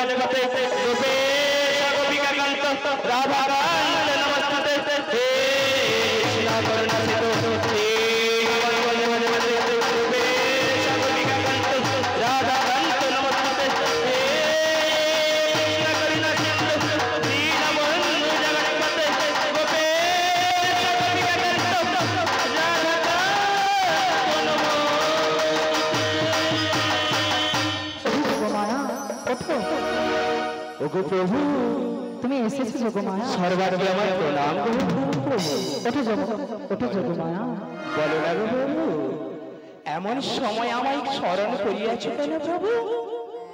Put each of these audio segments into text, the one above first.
जगते गोपेश गोपिकाकांत राधाकांत नमस्ते हे कृष्ण करुणा सिंधु हे गोपेश गोपिकाकांत राधाकांत नमस्ते हे कृष्ण करुणा सिंधु दीनबंधु जगन्पते गोपेश गोपिकाकांत ओगो प्रभु তুমি এসেছো যোগমায়া सर्वाग्रे আমার প্রণাম গো প্রভু ওঠো যোগমায়া বলো না গো প্রভু এমন সময় আমায় স্মরণ করিয়াছো কেন প্রভু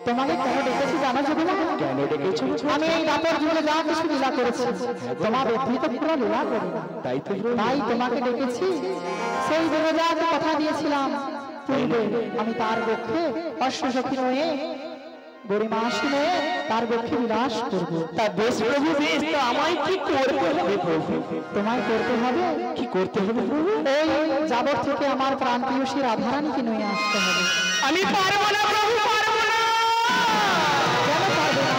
তোমাকে কেন ডেকেছি জানো যোগমায়া কেন ডেকেছো আমি এই রাতের জীবনে যা কিছু লীলা করেছি তোমার অতীত পুরো লীলা করি তাই তো প্রভু তাই তোমাকে ডেকেছি সেই দিনে যা কথা দিয়েছিলাম পূর্বে আমি তার পক্ষে অশ্বসখী হয়ে গরিমাসী হয়ে তার পক্ষে বিলাস করবো তা বেশ প্রভু বেশ তো আমায় কি করতে হবে প্রভু তোমায় করতে হবে কি করতে হবে প্রভু এই যাবর থেকে আমার প্রাণপ্রিয়সী রাধারানীকে নিয়ে আসতে হবে আমি পারবো না প্রভু পারবো না কেন পারবে না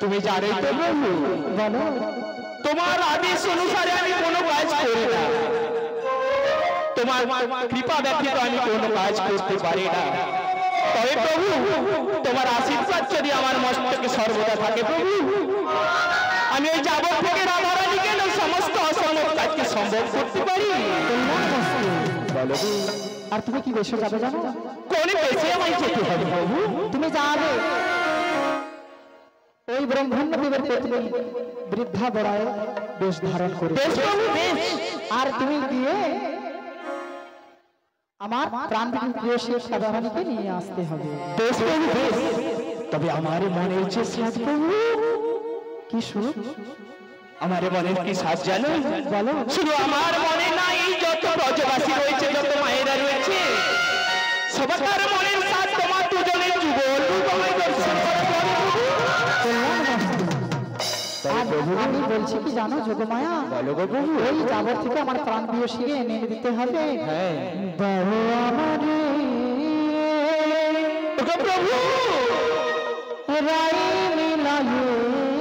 তুমি জানোই তো প্রভু বলো তোমার আদেশ অনুসারে আমি কোনো কাজ করি না তোমার কৃপা ব্যতীত আমি কোনো কাজ করতে পারি না তবে প্রভু তোমার আশীর্বাদ যদি আমার মস্তকে সর্বদা থাকে প্রভু আমি ওই যাবর থেকে রাধারানীকে সমস্ত অসম্ভব কাজকে সম্ভব করতে পারি বলো আর তুমি কি বেশে যাবে জানো কোন বেশে আমায় যেতে হবে প্রভু তুমি যাবে ওই ব্রহ্মণ্যদেবের পত্নী বৃদ্ধা বড়ায় বেশ ধারণ করে বেশ প্রভু বেশ আর তুমি গিয়ে আমার প্রাণপ্রিয় শেষ রাধারানীকে নিয়ে আসতে হবে বেশ প্রভু বেশ তবে আমার মনের যে সাজ প্রভু কি সুখ আমার মনের কি সাজ জানো বলো শুধু আমার মনে নাই যত ব্রজবাসী রয়েছে যত মায়েরা রয়েছে সবার মনের সাজ তোমার দুজনের যুগল তোমায় দর্শন করার পরে প্রভু আমি বলছি কি জানো যোগমায়া বলো গো প্রভু ওই যাবর থেকে আমার প্রাণপ্রিয় শিগে এনে দিতে হবে হ্যাঁ বাবা আমারে গো প্রভু রাই মিলায়ে